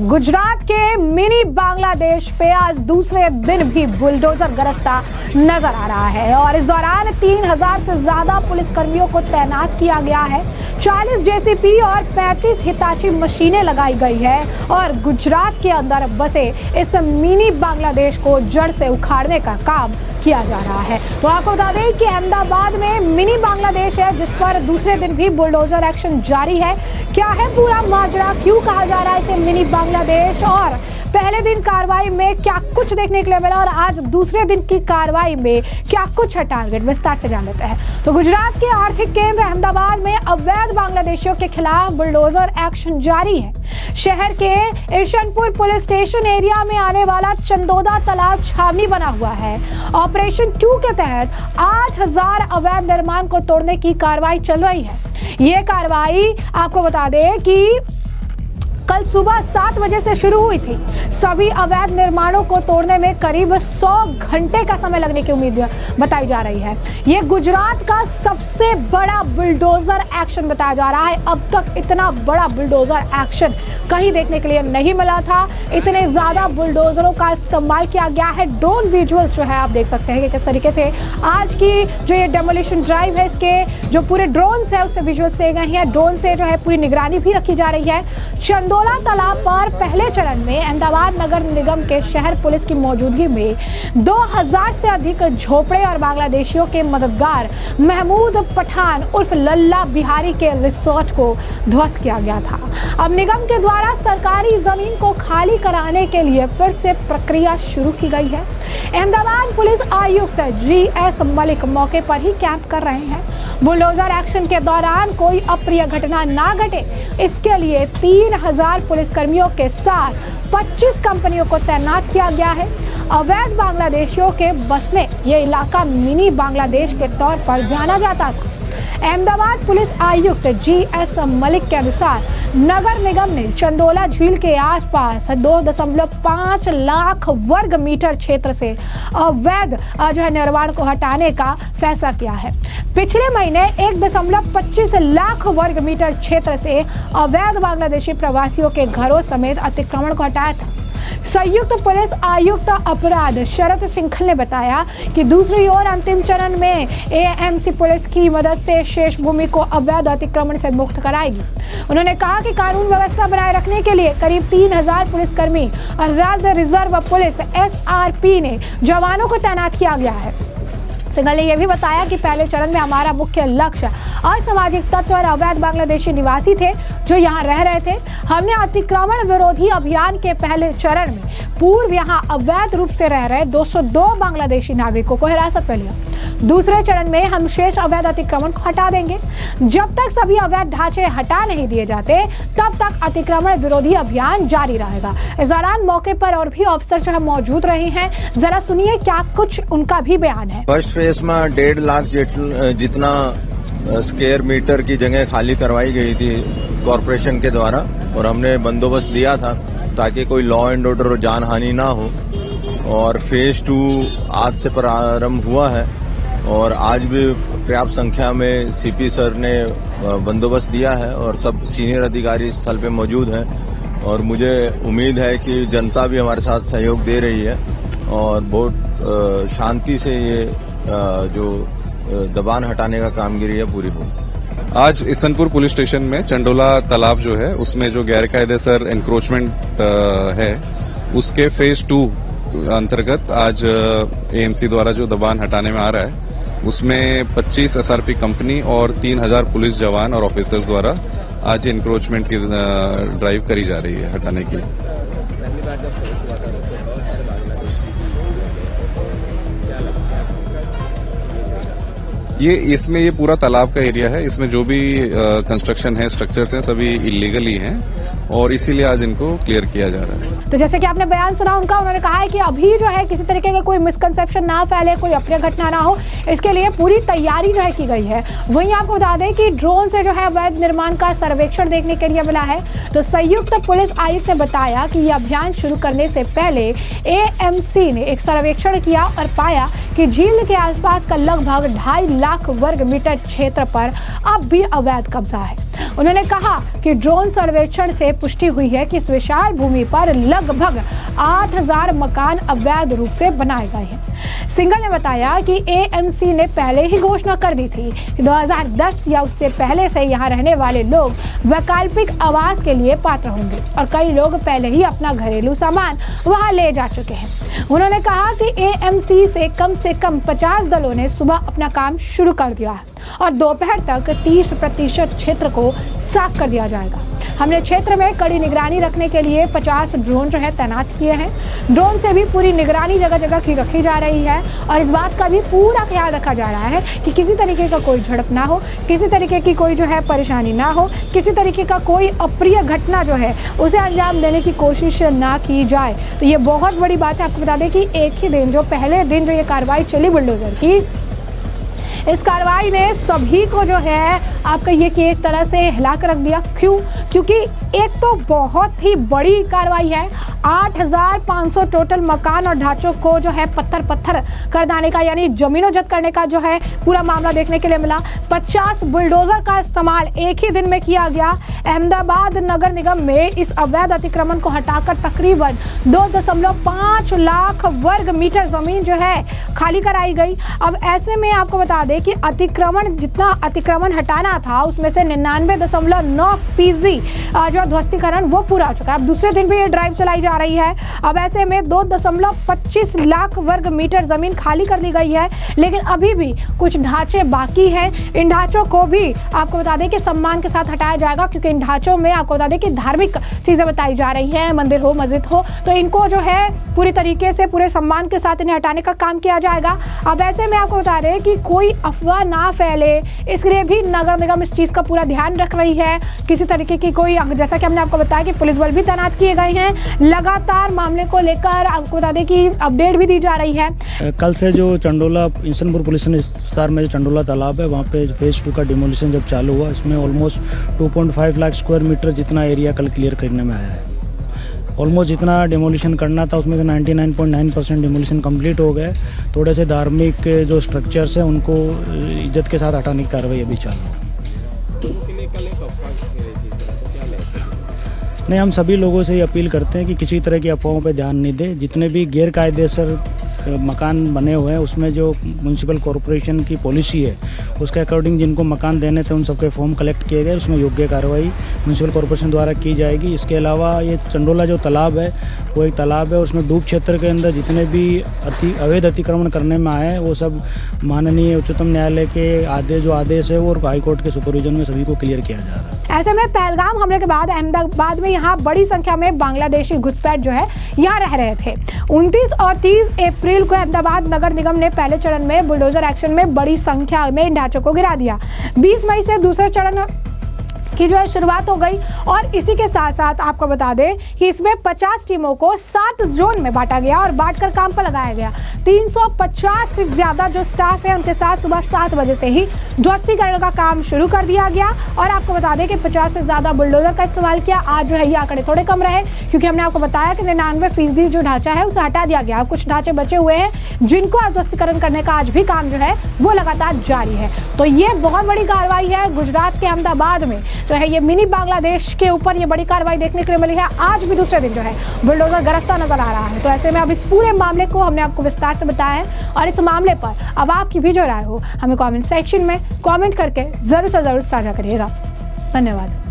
गुजरात के मिनी बांग्लादेश पे आज दूसरे दिन भी बुलडोजर गरजता नजर आ रहा है और इस दौरान 3000 से ज्यादा पुलिस कर्मियों को तैनात किया गया है। 40 जेसीबी और 35 हिताची मशीनें लगाई गई है और गुजरात के अंदर बसे इस मिनी बांग्लादेश को जड़ से उखाड़ने का काम किया जा रहा है। तो आपको बता दें कि अहमदाबाद में मिनी बांग्लादेश है जिस पर दूसरे दिन भी बुलडोजर एक्शन जारी है। क्या है पूरा माजरा, क्यों कहा जा रहा है इसे मिनी बांग्लादेश और पहले दिन कार्रवाई में क्या कुछ देखने के लिए मिला और आज दूसरे दिन की कार्रवाई में क्या कुछ है, टारगेट विस्तार से जान लेते हैं। तो गुजरात के आर्थिक केंद्र अहमदाबाद में अवैध बांग्लादेशियों के खिलाफ बुलडोजर एक्शन जारी है। शहर के ईशनपुर पुलिस स्टेशन एरिया में आने वाला चंदोदा तालाब छावनी बना हुआ है। ऑपरेशन 2 के तहत 8000 अवैध निर्माण को तोड़ने की कार्रवाई चल रही है। ये कार्रवाई आपको बता दें कि कल सुबह 7 बजे से शुरू हुई थी। सभी अवैध निर्माणों को तोड़ने में करीब 100 घंटे का समय लगने की उम्मीद बताई जा रही है। ये गुजरात का सबसे बड़ा बुलडोजर एक्शन बताया जा रहा है। अब तक इतना बड़ा बुलडोजर एक्शन कहीं देखने के लिए नहीं मिला था। इतने ज्यादा बुलडोजरों का इस्तेमाल किया गया है। ड्रोन विजुअल्स जो है आप देख सकते हैं कि किस तरीके से आज की जो ये डेमोलिशन ड्राइव है इसके जो पूरे ड्रोन है उससे विजुअल्स लिए गए हैं। ड्रोन से जो है पूरी निगरानी भी रखी जा रही है। चंदोला तालाब पर पहले चरण में अहमदाबाद नगर निगम के शहर पुलिस की मौजूदगी में 2000 से अधिक झोपड़े और बांग्लादेशियों के मददगार महमूद पठान उर्फ लल्ला बिहारी के रिसोर्ट को ध्वस्त किया गया था। अब निगम के द्वारा सरकारी जमीन को खाली कराने के लिए फिर से प्रक्रिया शुरू की गई है। अहमदाबाद पुलिस आयुक्त GS मलिक मौके पर ही कैंप कर रहे हैं। बुलडोजर एक्शन के दौरान कोई अप्रिय घटना ना घटे इसके लिए 3000 पुलिसकर्मियों के साथ 25 कंपनियों को तैनात किया गया है। अवैध बांग्लादेशियों के बसने ये इलाका मिनी बांग्लादेश के तौर पर जाना जाता था। अहमदाबाद पुलिस आयुक्त GS मलिक के अनुसार नगर निगम ने चंदोला झील के आसपास 2.5 लाख वर्ग मीटर क्षेत्र से अवैध जो है निर्माण को हटाने का फैसला किया है। पिछले महीने 1.25 लाख वर्ग मीटर क्षेत्र से अवैध बांग्लादेशी प्रवासियों के घरों समेत अतिक्रमण को हटाया था। संयुक्त पुलिस आयुक्त अपराध शरद सिंघल ने बताया कि दूसरी ओर अंतिम चरण में AMC पुलिस की मदद से शेष भूमि को अवैध अतिक्रमण से मुक्त कराएगी। उन्होंने कहा कि कानून व्यवस्था बनाए रखने के लिए करीब 3000 पुलिसकर्मी और राज्य रिजर्व पुलिस SRP ने जवानों को तैनात किया गया है। सिंघल ने यह भी बताया कि पहले चरण में हमारा मुख्य लक्ष्य असामाजिक तत्व और अवैध बांग्लादेशी निवासी थे जो यहाँ रह रहे थे। हमने अतिक्रमण विरोधी अभियान के पहले चरण में पूर्व यहाँ अवैध रूप से रह रहे 202 बांग्लादेशी नागरिकों को हिरासत में लिया। दूसरे चरण में हम शेष अवैध अतिक्रमण को हटा देंगे। जब तक सभी अवैध ढांचे हटा नहीं दिए जाते तब तक अतिक्रमण विरोधी अभियान जारी रहेगा। इस दौरान मौके पर और भी अफसर जो है मौजूद रहे हैं। जरा सुनिए क्या कुछ उनका भी बयान है। फर्स्ट फेज में 1.5 लाख जितना स्क्वायर मीटर की जगह खाली करवाई गई थी कॉरपोरेशन के द्वारा और हमने बंदोबस्त दिया था ताकि कोई लॉ एंड ऑर्डर और जान हानि ना हो। और फेज 2 आज से प्रारंभ हुआ है और आज भी पर्याप्त संख्या में CP सर ने बंदोबस्त दिया है और सब सीनियर अधिकारी स्थल पे मौजूद हैं और मुझे उम्मीद है कि जनता भी हमारे साथ सहयोग दे रही है और बहुत शांति से ये जो दबान हटाने का कामगिरी है पूरी होगी। आज ईशनपुर पुलिस स्टेशन में चंडोला तालाब जो है उसमें जो गैरकायदेसर एंक्रोचमेंट है उसके फेज 2 अंतर्गत आज AMC द्वारा जो दबान हटाने में आ रहा है उसमें 25 SRP कंपनी और 3000 पुलिस जवान और ऑफिसर्स द्वारा आज एंक्रोचमेंट की ड्राइव करी जा रही है हटाने की। इसमें ये पूरा तालाब का एरिया है। इसमें जो भी कंस्ट्रक्शन है स्ट्रक्चर्स हैं सभी इलीगली हैं और इसीलिए आज इनको क्लियर किया जा रहा है। तो जैसे कि आपने बयान सुना उनका, उन्होंने कहा है कि अभी जो है किसी तरीके का कोई मिसकंसेप्शन ना फैले, कोई अप्रिय घटना ना हो, इसके लिए पूरी तैयारी जो है की गई है। वहीं आपको बता दें कि ड्रोन से जो है अवैध निर्माण का सर्वेक्षण देखने के लिए मिला है। तो संयुक्त पुलिस आयुक्त ने बताया कि यह अभियान शुरू करने से पहले AMC ने एक सर्वेक्षण किया और पाया कि झील के आसपास का लगभग 2.5 लाख वर्ग मीटर क्षेत्र पर अब भी अवैध कब्जा है। उन्होंने कहा कि ड्रोन सर्वेक्षण से पुष्टि हुई है कि इस विशाल भूमि पर लगभग 8000 मकान अवैध रूप से बनाए गए हैं। सिंघल ने बताया कि एएमसी ने पहले ही घोषणा कर दी थी कि 2010 या उससे पहले से यहां रहने वाले लोग वैकल्पिक आवास के लिए पात्र होंगे और कई लोग पहले ही अपना घरेलू सामान वहां ले जा चुके हैं। उन्होंने कहा कि एएमसी से कम 50 दलों ने सुबह अपना काम शुरू कर दिया है और दोपहर तक 30% क्षेत्र को साफ कर दिया जाएगा। हमने क्षेत्र में कड़ी निगरानी रखने के लिए 50 ड्रोन जो है तैनात किए हैं। ड्रोन से भी पूरी निगरानी जगह जगह की रखी जा रही है और इस बात का भी पूरा ख्याल रखा जा रहा है कि किसी तरीके का कोई झड़प ना हो, किसी तरीके की कोई जो है परेशानी ना हो, किसी तरीके का कोई अप्रिय घटना जो है उसे अंजाम देने की कोशिश ना की जाए। तो ये बहुत बड़ी बात है। आपको बता दें कि एक ही दिन, जो पहले दिन जो ये कार्रवाई चली बुलडोजर की, इस कार्रवाई ने सभी को जो है आप कहिए कि एक तरह से हिला कर रख दिया। क्यों? क्योंकि एक तो बहुत ही बड़ी कार्रवाई है। 8500 टोटल मकान और ढांचों को जो है पत्थर कर देने का, यानी जमीनों-जब्त करने का जो है पूरा मामला देखने के लिए मिला। 50 बुलडोजर का इस्तेमाल एक ही दिन में किया गया। अहमदाबाद नगर निगम में इस अवैध अतिक्रमण को हटाकर तकरीबन 2.5 लाख वर्ग मीटर जमीन जो है खाली कराई गई। अब ऐसे में आपको बता दें कि जितना अतिक्रमण हटाना था उसमें से 99.9% जो ध्वस्तीकरण वो पूरा हो चुका है। अब दूसरे दिन भी ये ड्राइव चलाई जा रही है। अब ऐसे में 2.25 लाख वर्ग मीटर जमीन खाली कर दी गई है, लेकिन अभी भी कुछ ढांचे बाकी हैं। इन ढांचों को भी आपको बता दें कि सम्मान के साथ हटाया जाएगा, क्योंकि इन ढांचों में आपको बता दें कि धार्मिक चीजें बताई जा रही हैं, मंदिर हो, मस्जिद हो, तो इनको जो है पूरी तरीके से पूरे सम्मान के साथ इन्हें हटाने का काम किया जाएगा। अब ऐसे में आपको बता दें कि कोई अफवाह ना फैले, इसके लिए भी नगर निगम इस चीज का पूरा ध्यान रख रही है। किसी तरीके की कोई, जैसा कि हमने आपको बताया कि पुलिस बल भी तैनात किए गए हैं। लगातार मामले को लेकर आपको बता दें कि अपडेट भी दी जा रही है। कल से जो चंडोला इंसनपुर पुलिस विस्तार में जो चंडोला तालाब है वहाँ पे फेज 2 का डिमोलिशन जब चालू हुआ, इसमें ऑलमोस्ट 2.5 लाख स्क्वायर मीटर जितना एरिया कल क्लियर करने में आया है। ऑलमोस्ट जितना डिमोलिशन करना था उसमें से 99.9% डिमोलिशन कंप्लीट हो गए। थोड़े से धार्मिक जो स्ट्रक्चर्स हैं उनको इज्जत के साथ हटाने की कार्रवाई अभी चालू है। नहीं, हम सभी लोगों से ये अपील करते हैं कि किसी तरह की अफवाहों पर ध्यान नहीं दें। जितने भी गैर कायदेसर मकान बने हुए हैं उसमें जो म्यूनसिपल कॉरपोरेशन की पॉलिसी है उसके अकॉर्डिंग जिनको मकान देने थे उन सबके फॉर्म कलेक्ट किए गए, उसमें योग्य कार्रवाई म्यूनसिपल कॉरपोरेशन द्वारा की जाएगी। इसके अलावा ये चंडोला जो तालाब है वो एक तालाब है, उसमें डूब क्षेत्र के अंदर जितने भी अवैध अतिक्रमण करने में आए हैं वो सब माननीय उच्चतम न्यायालय के जो आदेश है वो और हाईकोर्ट के सुपरविजन में सभी को क्लियर किया जा रहा है। ऐसे में पहलगाम हमले के बाद अहमदाबाद में यहाँ बड़ी संख्या में बांग्लादेशी घुसपैठ जो है यहाँ रह रहे थे। 29 और 30 अप्रैल को अहमदाबाद नगर निगम ने पहले चरण में बुलडोजर एक्शन में बड़ी संख्या में इन ढांचों को गिरा दिया। 20 मई से दूसरे चरण की जो है शुरुआत हो गई और इसी के साथ साथ आपको बता दें कि इसमें 50 टीमों को 7 जोन में बांटा गया और बांटकर काम पर लगाया गया। 350 से ज्यादा जो स्टाफ है उनके साथ सुबह 7 बजे से ही ध्वस्तीकरण का काम शुरू कर दिया गया और आपको बता दें कि 50 से ज्यादा बुलडोजर का इस्तेमाल किया। आज जो है ये आंकड़े थोड़े कम रहे, क्योंकि हमने आपको बताया कि 99% जो ढांचा है उसे हटा दिया गया। कुछ ढांचे बचे हुए हैं जिनको ध्वस्तीकरण करने का आज भी काम जो है वो लगातार जारी है। तो ये बहुत बड़ी कार्रवाई है। गुजरात के अहमदाबाद में जो है ये मिनी बांग्लादेश के ऊपर ये बड़ी कार्रवाई देखने के लिए मिली है। आज भी दूसरे दिन जो है बुलडोजर गरजता नजर आ रहा है। तो ऐसे में अब इस पूरे मामले को हमने आपको विस्तार से बताया है और इस मामले पर अब आपकी भी जो राय हो हमें कमेंट सेक्शन में कमेंट करके जरूर से जरूर साझा करिएगा। धन्यवाद।